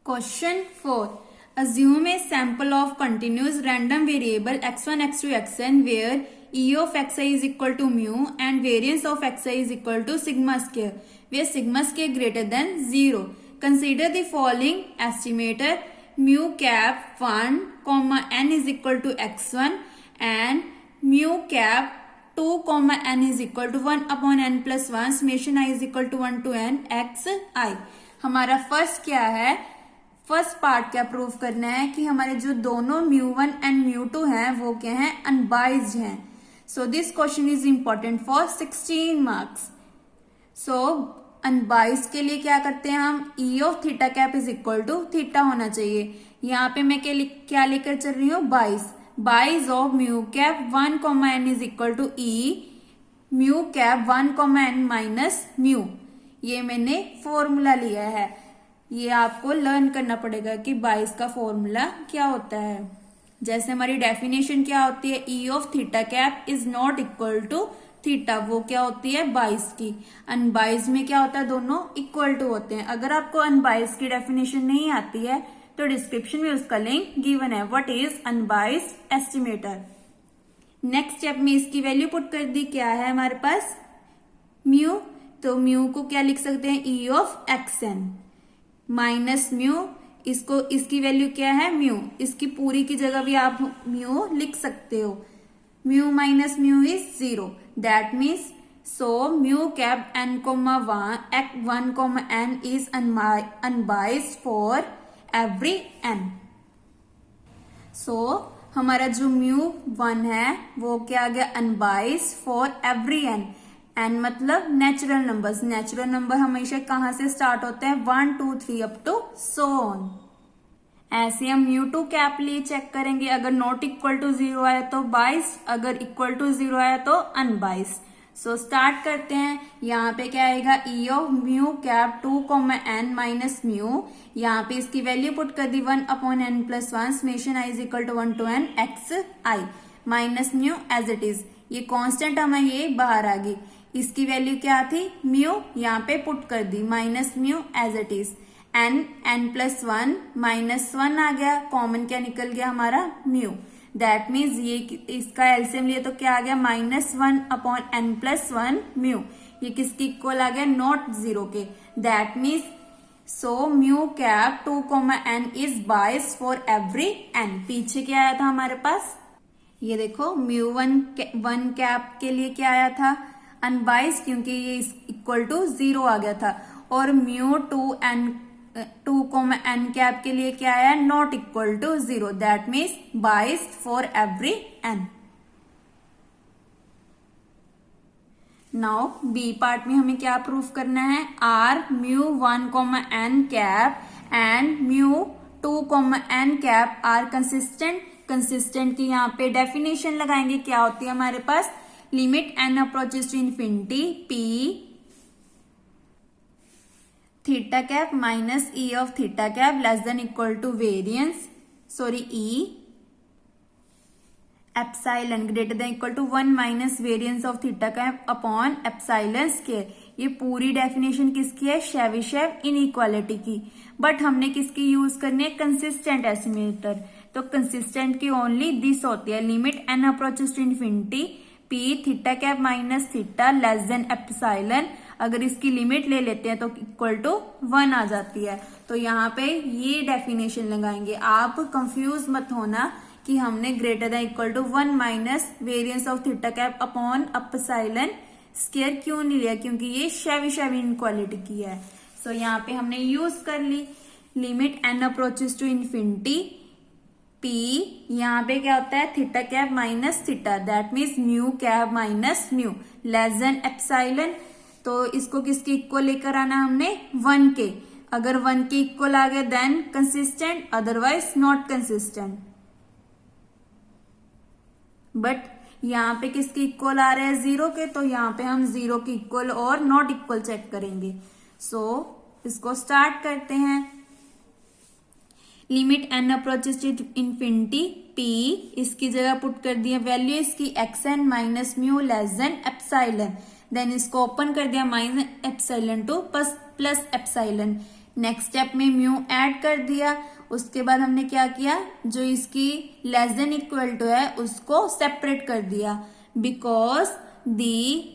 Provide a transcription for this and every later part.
Question 4. Assume a sample of continuous random variable x1, x2, xn where e of xi is equal to mu and variance of xi is equal to sigma square, where sigma square greater than 0. Consider the following estimator: mu cap 1, n is equal to x1 and mu cap 2, n is equal to 1 upon n plus 1 summation I is equal to 1 to n x I. हमारा first क्या है, first part क्या prove करना है कि हमारे जो दोनों mu1 एंड mu2 हैं वो क्या हैं, अनबाइज्ड हैं. So this question is important for 16 marks. सो अनबाइज्ड के लिए क्या करते हैं हम, e of theta cap is equal to theta होना चाहिए. यहाँ पे मैं क्या लेकर चल रही हूँ, bias of mu cap 1, n is equal to E mu cap 1, n minus mu. ये मैंने फॉर्मूला लिया है. ये आपको लर्न करना पड़ेगा कि बाइस का फॉर्मूला क्या होता है. जैसे हमारी डेफिनेशन क्या होती है, E of theta cap is not equal to theta, वो क्या होती है, बाइस की. अनबाइस में क्या होता है, दोनों इक्वल टू होते हैं. अगर आपको अनबाइस की डेफिनेशन नहीं आती है तो डिस्क्रिप्शन में उसका लिंक गिवन है. What is unbiased estimator. Next step में इसकी वैल्यू पुट कर दी. क्या है हमारे पास, म्यू. तो म्यू को क्या लिख सकते हैं, ई ऑफ एक्सएन माइनस म्यू. इसकी वैल्यू क्या है, म्यू. इसकी पूरी की जगह भी आप म्यू लिख सकते हो. Mu minus mu is 0. That means so mu cap n, 1, n is unbiased for every n. सो हमारा जो mu1 है वो क्या आ गया, unbiased for every n. n मतलब नेचुरल नंबर्स. नेचुरल नंबर हमेशा कहां से स्टार्ट होते हैं, 1, 2, 3 अप टू सो ऑन. ऐसे हम mu2 कैप लिए चेक करेंगे. अगर नॉट इक्वल टू 0 आया तो बाइस, अगर इक्वल टू 0 आया तो अनबाइस. सो स्टार्ट करते हैं. यहाँ पे क्या आएगा, E of mu cap 2, n minus mu. यहाँ पे इसकी वैल्यू पुट कर दी 1 upon n plus 1 summation I is equal to 1 to n X I minus mu as it is. ये कांस्टेंट हमें ये बाहर आ गई. इसकी वैल्यू क्या थी, म्यू, यहाँ पे पुट कर दी minus mu as it is. n plus 1 minus 1 आ गया, कॉमन क्या निकल गया हमारा, म्यू. दैट मीन्स ये इसका एलसीएम लिए तो क्या आ गया, -1 अपॉन n प्लस 1 म्यू. ये किसकी इक्वल आ गया, नॉट 0 के. That means so mu cap 2, n is biased for every n. पीछे क्या आया था हमारे पास, ये देखो म्यू1 कैप के लिए क्या आया था, अनबाइस्ड, क्योंकि ये इक्वल टू 0 आ गया था. और mu2 n कैप के लिए क्या आया, not equal to 0. That means biased for every n. Now b part में हमें क्या प्रूफ करना है, are mu1, n cap and mu2, n cap are consistent. Consistent की यहाँ पे डेफिनेशन लगाएंगे. क्या होती है हमारे पास, limit n approaches to infinity p theta cap minus e of theta cap less than equal to variance e epsilon greater than equal to 1 minus variance of theta cap upon epsilon square. ये पूरी definition किसकी है, शेविशेव inequality की. But हमने किसकी use करनी है, consistent estimator. तो कंसिस्टेंट की ओनली दिस होती है, limit n approaches to infinity p theta cap minus theta less than epsilon. अगर इसकी लिमिट ले लेते हैं तो इक्वल टू 1 आ जाती है. तो यहाँ पे ये डेफिनेशन लगाएंगे. आप कंफ्यूज मत होना कि हमने greater than equal to 1 minus variance of theta cap upon epsilon square क्यों नहीं लिया, क्योंकि ये शेविशेव इनइक्वालिटी की है. सो यहाँ पे हमने यूज कर ली limit n approaches to infinity p. यहाँ पे क्या होता है, theta cap minus theta. That means mu cap minus mu less than epsilon. तो इसको किसके इक्वल लेकर आना हमने, 1 के. अगर 1 के इक्वल आ गए then consistent, otherwise not consistent. But यहाँ पे किसके इक्वल आ रहे हैं, 0 के. तो यहाँ पे हम 0 के इक्वल और नॉट इक्वल चेक करेंगे. सो इसको स्टार्ट करते हैं. Limit n approaches to infinity p, इसकी जगह पुट कर दिया वैल्यू इसकी xn minus mu less than epsilon. Then इसको ओपन कर दिया minus epsilon to plus epsilon. Next step में म्यू ऐड कर दिया। उसके बाद हमने क्या किया, जो इसकी लेस देन इक्वल टू है उसको सेपरेट कर दिया, बिकॉज दी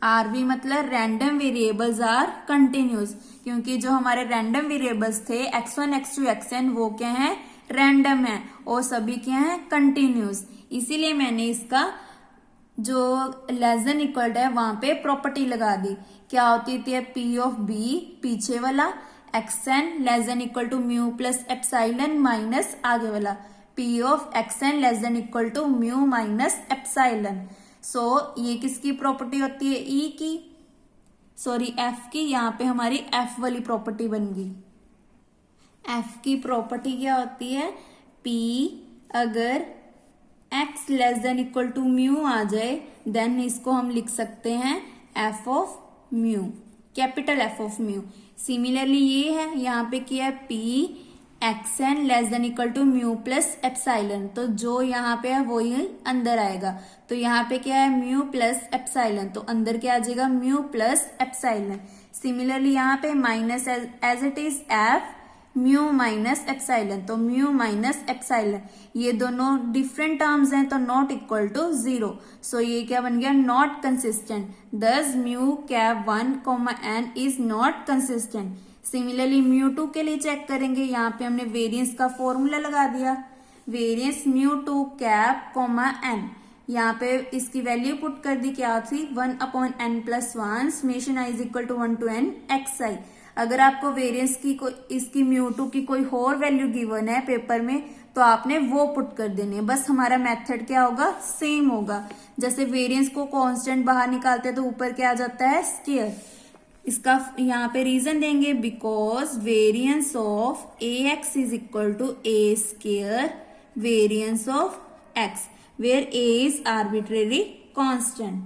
आरवी मतलब रैंडम वेरिएबल्स आर कंटिन्यूस, क्योंकि जो हमारे रैंडम वेरिएबल्स थे x1 x2 xn वो क्या है, रैंडम है और सभी क्या है, कंटिन्यूस। इसीलिए मैंने इसका जो लेस देन इक्वल है वहां पे प्रॉपर्टी लगा दी। क्या होती थी, पी ऑफ बी पीछे वाला, xn less than equal to mu plus epsilon minus आगे वाला, p of xn less than equal to mu minus epsilon. So ये किसकी प्रॉपर्टी होती है, ई की, सॉरी एफ की। यहाँ पे हमारी एफ वाली प्रॉपर्टी बन गई। एफ की प्रॉपर्टी क्या होती है, पी अगर x less than equal to mu आ जाए देन इसको हम लिख सकते हैं f of mu, capital f of mu. Similarly ये है, यहाँ पे क्या है, p xn less than equal to mu plus epsilon, तो जो यहाँ पे है वो ही अंदर आएगा। तो यहाँ पे क्या है, म्यू प्लस एप्साइलन, तो अंदर क्या आ जाएगा, म्यू प्लस एप्साइलन। सिमिलरली यहाँ पे minus as it is F mu minus epsilon, तो म्यू माइनस एप्साइलन, ये दोनों डिफरेंट टर्म्स हैं तो नॉट इक्वल टू 0। सो ये क्या बन गया, नॉट कंसिस्टेंट, दस mu cap 1 n is not consistent. Similarly mu 2 के लिए चेक करेंगे, यहाँ पे हमने वेरिएंस का फॉर्मूला लगा दिया, वेरिएंस म्यू 2 कैप n, यहाँ पे इसकी वैल्यू पुट कर दी, क्या थी 1/n+1 summation i is equal to 1 to n xi। अगर आपको वेरिएंस की इसकी म्यू 2 की कोई और वैल्यू गिवन है पेपर में तो आपने वो पुट कर देनी है, बस हमारा मेथड क्या होगा, सेम होगा। जैसे वेरिएंस को कांस्टेंट बाहर निकालते हैं तो ऊपर क्या आ जाता है, स्क्वायर। इसका यहाँ पे रीजन देंगे, because variance of ax is equal to a square variance of x, where a is arbitrary constant.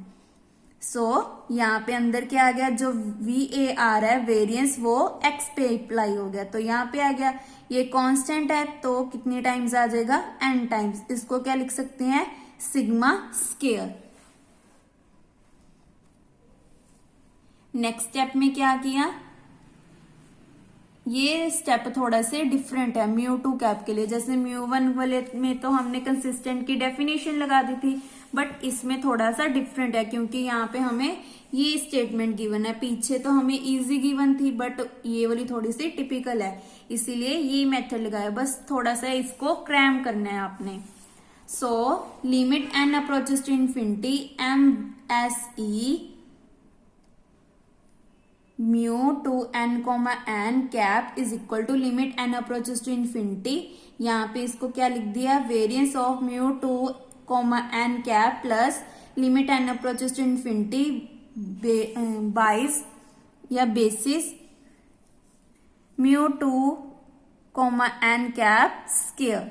So यहाँ पे अंदर क्या आ गया, जो VAR है वेरिएंस वो x पे अप्लाई हो गया, तो यहाँ पे आ गया। ये कांस्टेंट है तो कितनी टाइम्स आ जाएगा, n टाइम्स। इसको क्या लिख सकते हैं, सिग्मा स्क्वायर। नेक्स्ट स्टेप में क्या किया, ये स्टेप थोड़ा से डिफरेंट है म्यू 2 कैप के लिए। जैसे म्यू 1 वाले में तो हमने कंसिस्टेंट की डेफिनेशन लगा दी थी, बट इसमें थोड़ा सा डिफरेंट है क्योंकि यहाँ पे हमें ये स्टेटमेंट गिवन है, पीछे तो हमें इजी गिवन थी बट ये वाली थोड़ी सी टिपिकल है, इसीलिए ये मेथड लगाया। बस थोड़ा सा इसको क्रैम करना है आपने। So limit n approaches to infinity MSE mu 2n, n cap is equal to limit n approaches to infinity. यहाँ पे इसको क्या लिख दिया, variance of mu 2, n cap plus limit n approaches to infinity bias या basis mu 2, n cap square.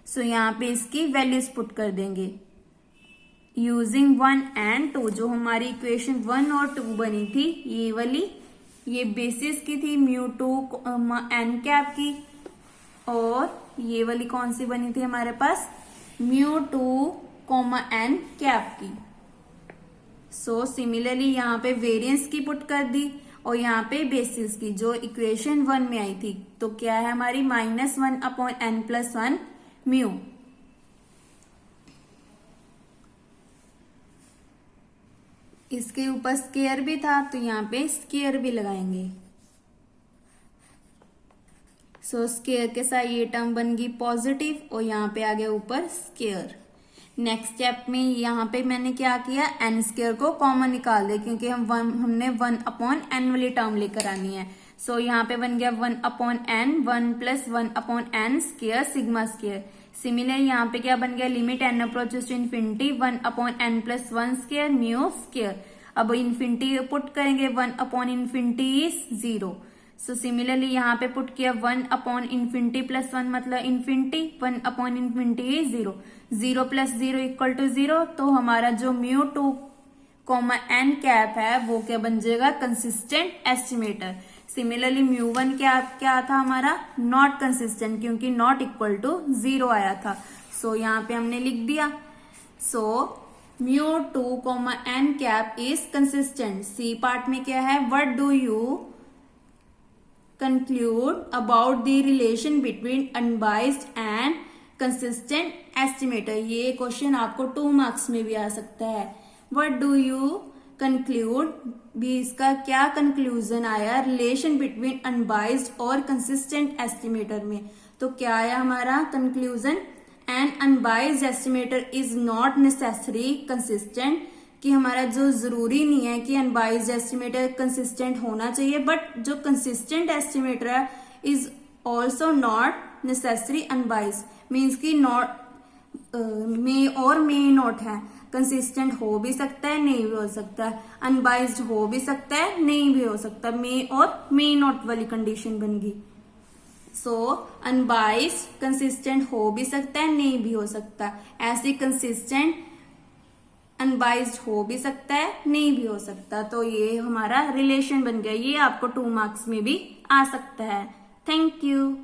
So यहाँ पे इसकी वैल्यूज पुट कर देंगे यूजिंग 1 and 2। जो हमारी इक्वेशन 1 और 2 बनी थी ये वाली, ये बेसिस की थी म्यू 2, n कैप की, और ये वाली कौन सी बनी थी हमारे पास, म्यू 2, n कैप की। सो सिमिलरली यहाँ पे वेरिएंस की पुट कर दी और यहाँ पे बेसिस की, जो इक्वेशन 1 में आई थी। तो क्या है हमारी -1/n+1 म्यू। इसके ऊपर स्क्वायर भी था तो यहाँ पे स्क्वायर भी लगाएंगे। सो स्क्वायर के साथ ये टर्म बन गई पॉजिटिव और यहाँ पे आ गया ऊपर स्क्वायर। नेक्स्ट स्टेप में यहाँ पे मैंने क्या किया, n स्क्वायर को कॉमन निकाल दिया क्योंकि हमने 1/n वाली टर्म लेकर आनी है। सो यहाँ पे बन गया 1/n, 1 + 1/n square sigma square. Similar यहाँ पे क्या बन गया, limit n approaches to infinity 1/n+1 square mu square. अब इन्फिनिटी पुट करेंगे, 1/∞ इज 0। सो सिमिलरली यहाँ पे पुट किया 1/∞+1 मतलब इन्फिनिटी, 1/∞ इज 0। 0 + 0 = 0, तो हमारा जो म्यू 2, n कैप है वो क्या बन जाएगा, कंसिस्टेंट एस्टिमेटर। सिमिलरली म्यू 1 क्या था हमारा, नॉट कंसिस्टेंट, क्योंकि नॉट इक्वल टू 0 आया था। सो यहाँ पे हमने लिख दिया। So mu two comma N cap is consistent. C part में क्या है, what do you conclude about the relation between unbiased and consistent estimator. ये क्वेश्चन आपको 2 मार्क्स में भी आ सकता है। व्हाट डू यू कंक्लूड, भी इसका क्या कंक्लूजन आया रिलेशन बिटवीन अनबाइस्ड और कंसिस्टेंट एस्टिमेटर में। तो क्या आया हमारा conclusion, an unbiased estimator is not necessary consistent, कि हमारा जो जरूरी नहीं है कि अनबाइस्ड एस्टिमेटर कंसिस्टेंट होना चाहिए, बट जो कंसिस्टेंट एस्टिमेटर है is also not necessary unbiased, means की नॉट मे और मे नॉट है, कंसिस्टेंट हो भी सकता है नहीं भी हो सकता है, अनबाइस्ड हो भी सकता है नहीं भी हो सकता, मे और मे नॉट वाली कंडीशन बन गई। सो अनबाइस्ड कंसिस्टेंट हो भी सकता है नहीं भी हो सकता, ऐसे कंसिस्टेंट अनबाइस्ड हो भी सकता है नहीं भी हो सकता। तो ये हमारा रिलेशन बन गया, ये आपको 2 मार्क्स में भी आ सकता है। Thank you.